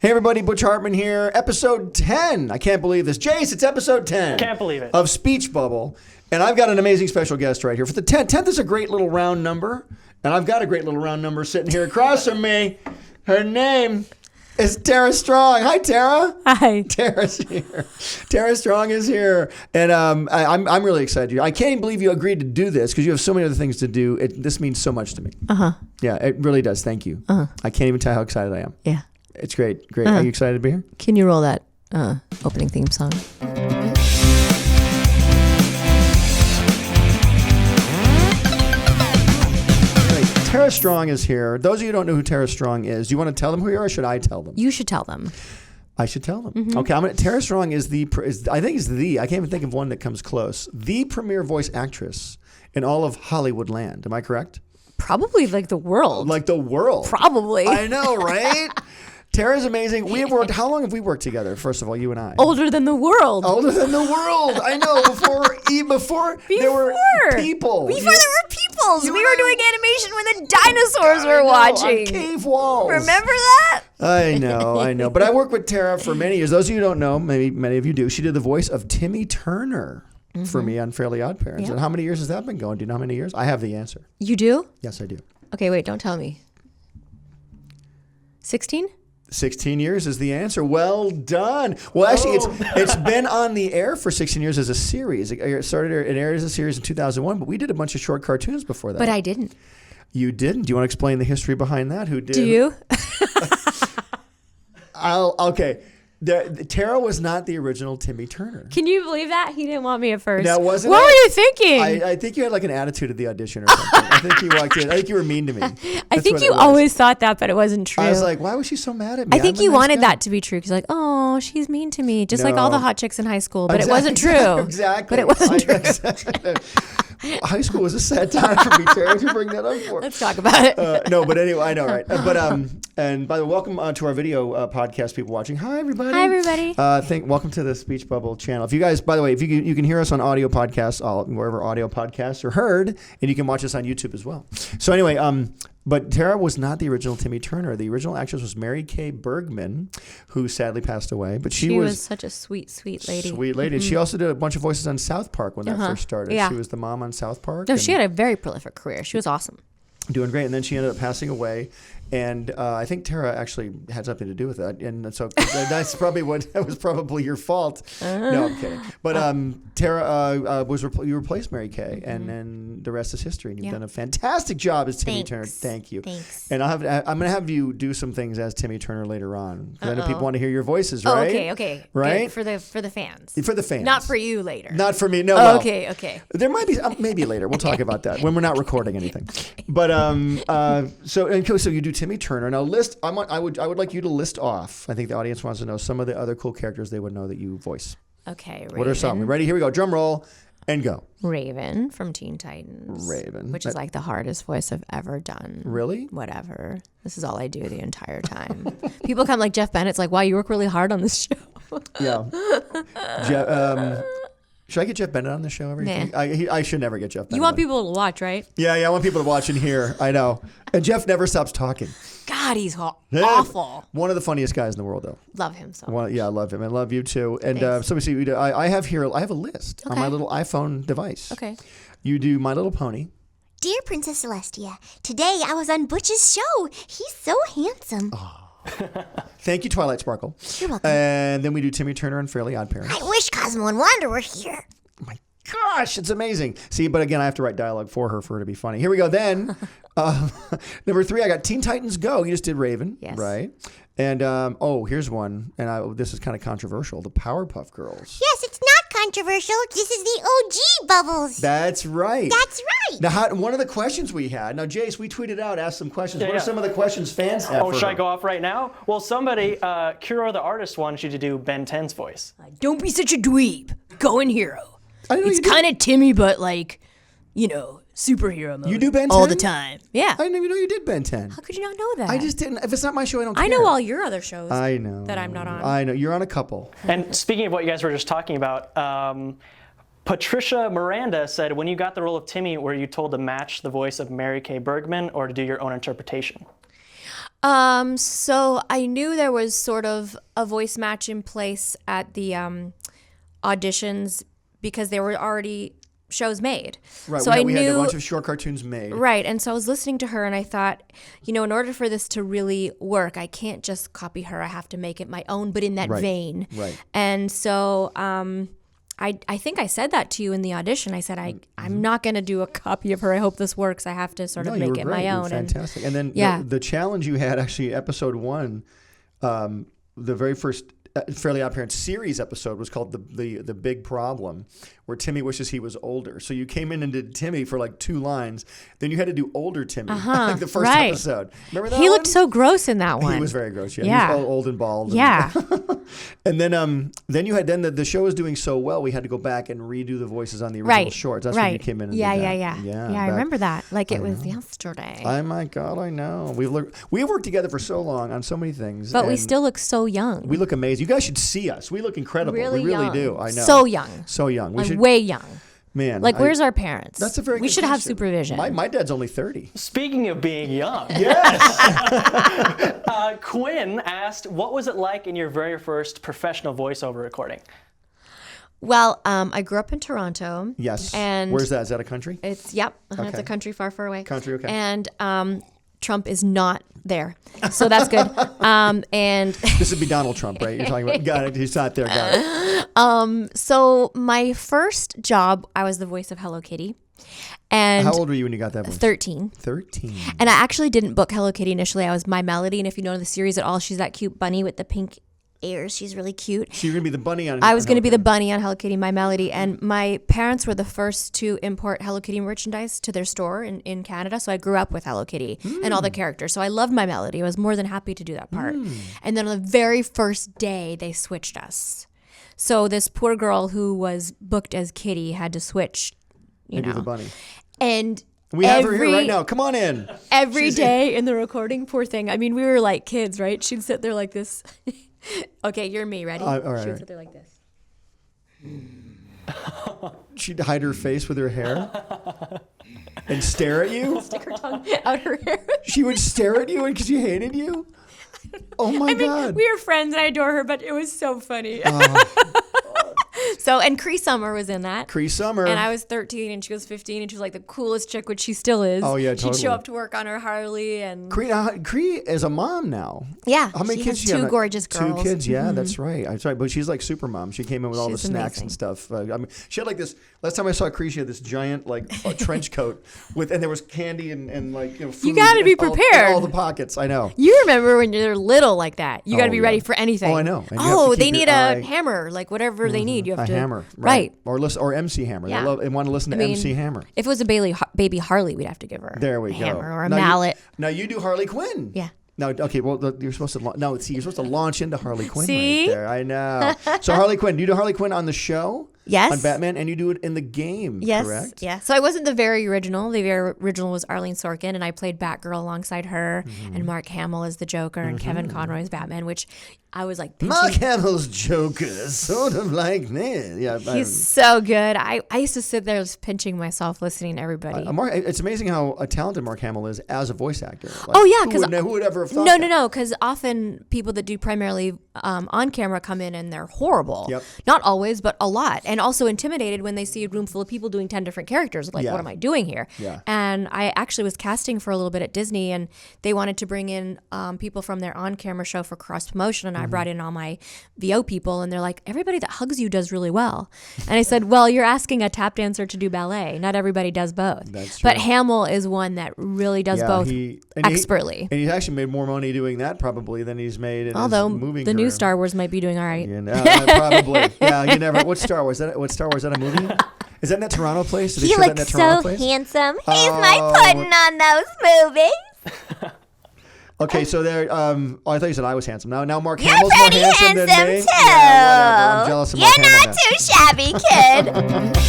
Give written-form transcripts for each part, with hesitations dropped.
Hey everybody, Butch Hartman here. Episode 10. I can't believe this. Jace, it's episode 10. Can't believe it. Of Speech Bubble. And I've got an amazing special guest right here. For the 10th. 10th is a great little round number. And I've got a great little round number sitting here across from me. Her name is Tara Strong. Hi, Tara. Hi. Tara's here. Tara Strong is here. And I'm really excited. I can't even believe you agreed to do this because you have so many other things to do. This means so much to me. Uh-huh. Yeah, it really does. Thank you. Uh-huh. I can't even tell how excited I am. Yeah. It's great. Great. Are you excited to be here? Can you roll that opening theme song? Tara Strong is here. Those of you who don't know who Tara Strong is, do you want to tell them who you are or should I tell them? You should tell them. I should tell them. Mm-hmm. Okay, Tara Strong is I can't even think of one that comes close, the premier voice actress in all of Hollywood land. Am I correct? Probably like the world. Like the world. Probably. I know, right? Tara's amazing. We have worked. How long have we worked together? First of all, you and I. Older than the world. Older than the world. I know. Before there were people. Before there were peoples. You We and were I- doing animation when the dinosaurs were On watching. cave walls. Remember that? I know. But I worked with Tara for many years. Those of you who don't know, maybe many of you do. She did the voice of Timmy Turner for me on Fairly OddParents. Yep. And how many years has that been going? Do you know how many years? I have the answer. You do? Yes, I do. Okay, wait, don't tell me. 16? 16 years is the answer. Well done. Well, actually, it's been on the air for 16 years as a series. It aired as a series in 2001, but we did a bunch of short cartoons before that. But I didn't. You didn't. Do you want to explain the history behind that? Who did? Do you? Okay. Tara was not the original Timmy Turner. Can you believe that? He didn't want me at first. That wasn't What it? were you thinking? I think you had like an attitude at the audition or something. I think you walked in. I think you were mean to me. I That's think what you it was. always thought that, but it wasn't true. I was like, why was she so mad at me? I think I'm a you nice wanted guy. that to be true because like, oh, she's mean to me, just like all the No. hot chicks in high school. But Exactly. it wasn't true. Exactly. But it wasn't true. Exactly. High school was a sad time for me, Tara. If you bring that up for. Let's talk about it. No, but anyway, I know, right? But and by the way, welcome to our video podcast. People watching, hi everybody. Hi, everybody. Welcome to the Speech Bubble channel. If you guys, by the way, if you can hear us on audio podcasts, wherever audio podcasts are heard, and you can watch us on YouTube as well. So anyway, but Tara was not the original Timmy Turner. The original actress was Mary Kay Bergman, who sadly passed away. But she was such a sweet, sweet lady. sweet lady. And she also did a bunch of voices on South Park when that first started. Yeah. She was the mom on South Park. No, and she had a very prolific career. She was awesome. doing great. And then she ended up passing away. And I think Tara actually had something to do with that. And so that was probably your fault. No, I'm kidding. But Tara you replaced Mary Kay, and then the rest is history. And you've done a fantastic job as Timmy Turner. Thank you. Thanks. And I'm going to have you do some things as Timmy Turner later on. I know people want to hear your voices, right? Oh, okay. Right? Good. For the fans. For the fans. Not for you later. Not for me. No. Well, Okay. there might be maybe later. We'll talk about that when we're not recording anything. But so you do Timmy Turner. Now I would like you to list off. I think the audience wants to know some of the other cool characters they would know that you voice. Okay. Raven. What are some? Ready? Here we go. Drum roll and go. Raven from Teen Titans. Raven. Which is like the hardest voice I've ever done. Really? Whatever. This is all I do the entire time. People come like Jeff Bennett's like, wow, you work really hard on this show. Yeah. Should I get Jeff Bennett on the show? I should never get Jeff Bennett. You want on. people to watch, right? Yeah, I want people to watch and hear. I know. And Jeff never stops talking. God, he's awful. One of the funniest guys in the world, though. Love him so much. Well, yeah, I love him. I love you too. And so we see. I have a list on my little iPhone device. Okay. You do My Little Pony. Dear Princess Celestia, today I was on Butch's show. He's so handsome. Thank you, Twilight Sparkle. You're welcome. And then we do Timmy Turner and Fairly OddParents. I wish Cosmo and Wanda were here. My gosh, it's amazing. See, but again, I have to write dialogue for her to be funny. Here we go. Then number 3, I got Teen Titans Go. You just did Raven, Yes. right? And here's one, and this is kind of controversial. The Powerpuff Girls. Yes, it's not controversial. This is the OG Bubbles. That's right. That's right. Now, one of the questions we had. Now, Jace, we tweeted out, asked some questions. What are Yeah. some of the questions fans have? Oh, for should I her? go off right now? Well, somebody, Kuro the artist, wanted you to do Ben 10's voice. Don't be such a dweeb. Go in hero. I didn't know It's you did- kind of Timmy, but like, superhero mode. You do Ben 10? all the time. Yeah. I didn't even know you did Ben 10. How could you not know that? I just didn't. If it's not my show, I don't care. I know all your other shows. I know. that I'm not on. I know. You're on a couple. And speaking of what you guys were just talking about, Patricia Miranda said, when you got the role of Timmy, were you told to match the voice of Mary Kay Bergman or to do your own interpretation? So I knew there was sort of a voice match in place at the auditions because there were already shows made. Right. So We had a bunch of short cartoons made. Right. And so I was listening to her and I thought, in order for this to really work, I can't just copy her. I have to make it my own, but in that vein. Right. And so I think I said that to you in the audition. I said, I'm not going to do a copy of her. I hope this works. I have to sort of make it my own. Fantastic. And then the challenge you had, actually, episode 1, the very first Fairly OddParents series episode was called the Big Problem, where Timmy wishes he was older. So you came in and did Timmy for like 2 lines. Then you had to do older Timmy, like the first episode. Remember that? He looked so gross in that one. He was very gross. Yeah. He was all old and bald. Yeah. And then you had the show was doing so well, we had to go back and redo the voices on the original shorts. That's when you came in and did that. Yeah, I remember that. Like it was yesterday. Oh my God, I know. We've worked together for so long on so many things. But we still look so young. We look amazing. You guys should see us. We look incredible. Really we really young. do. I know. So young. So young. We should, way young. Man. Where's our parents? That's a very good We should have question. supervision. My dad's only 30. Speaking of being young, Yes. Quinn asked, what was it like in your very first professional voiceover recording? Well, I grew up in Toronto. Yes. And where's that? Is that a country? It's it's a country far, far away. Country, okay. And Trump is not there, so that's good. And This would be Donald Trump, right? You're talking about. Got it. He's not there. Got it. so my first job, I was the voice of Hello Kitty. And How old were you when you got that voice? 13. 13. And I actually didn't book Hello Kitty initially. I was My Melody, and if you know the series at all, she's that cute bunny with the pink ears. She's really cute. So you're gonna be the bunny on. I was going to be the bunny on Hello Kitty, My Melody, and my parents were the first to import Hello Kitty merchandise to their store in Canada, so I grew up with Hello Kitty and all the characters, so I loved My Melody. I was more than happy to do that part. And then on the very first day, they switched us. So this poor girl who was booked as Kitty had to switch, Maybe the bunny. And We have her here right now. Come on in. Every day in the recording, poor thing. I mean, we were like kids, right? She'd sit there like this. Okay, you're me. Ready? All right. She would sit there like this. She'd hide her face with her hair and stare at you. Stick her tongue out her hair. She would stare at you because she hated you. Oh my God. We were friends and I adore her, but it was so funny. So, and Cree Summer was in that. Cree Summer. And I was 13 and she was 15 and she was like the coolest chick, which she still is. Oh, yeah, She'd totally. show up to work on her Harley and... Cree is a mom now. Yeah. How many she kids has she have? 2 gorgeous girls. 2 kids, yeah, that's right. That's right. But she's like super mom. She came in with all the She's snacks amazing. and stuff. I mean, she had like this. Last time I saw Cree, she had this giant like trench coat with, and there was candy and like food. You got to be in prepared. all the pockets. I know. You remember when you're little like that. You got to be ready for anything. Oh, I know. And you have to keep they your need eye- a hammer, like whatever they need. You have A to hammer, right? Or MC Hammer. Yeah. They want to listen to MC Hammer. If it was a baby Harley, we'd have to give her There we a go. hammer or a Now mallet. Now you do Harley Quinn. Yeah. No, okay. Well, you're supposed to. You're supposed to launch into Harley Quinn See? right there. I know. So Harley Quinn, you do Harley Quinn on the show? Yes. On Batman, and you do it in the game. Yes. Correct. Yeah. So I wasn't the very original. The very original was Arlene Sorkin, and I played Batgirl alongside her, and Mark Hamill as the Joker, and Kevin Conroy as Batman, which I was like, Mark Hamill's Joker is sort of like this. Yeah. he's so good. I used to sit there just pinching myself listening to everybody. It's amazing how talented Mark Hamill is as a voice actor. Like, Oh, yeah, 'cause- who would ever have thought No, that? because often people that do primarily on camera come in and they're horrible. Yep. Not always, but a lot. And also intimidated when they see a room full of people doing 10 different characters. Like, Yeah. what am I doing here? Yeah. And I actually was casting for a little bit at Disney, and they wanted to bring in people from their on-camera show for cross-promotion, and I brought in all my VO people, and they're like, everybody that hugs you does really well. And I said, well, you're asking a tap dancer to do ballet. Not everybody does both. That's true. But Hamill is one that really does both expertly. And he's actually made more money doing that probably than he's made in Although his movie the new career. Star Wars might be doing all right. Probably. Yeah, you never. What Star Wars? What Star Wars? Is that a movie? Is that in that Toronto place? Did they He show that in looks that Toronto so place? handsome. He's my pudding on those movies. Okay, so there. Oh, I thought you said I was handsome. Now Mark You're Hamill's more pretty handsome than handsome me. too. Yeah, whatever. I'm jealous of Mark You're Hamill not now. too shabby, kid.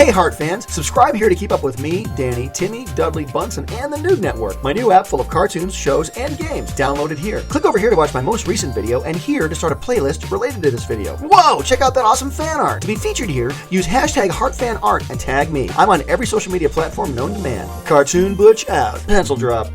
Hey Heart fans, subscribe here to keep up with me, Danny, Timmy, Dudley, Bunsen, and the Noog Network, my new app full of cartoons, shows, and games. Download it here. Click over here to watch my most recent video, and here to start a playlist related to this video. Whoa, check out that awesome fan art. To be featured here, use hashtag HeartFanArt and tag me. I'm on every social media platform known to man. Cartoon Butch out. Pencil drop.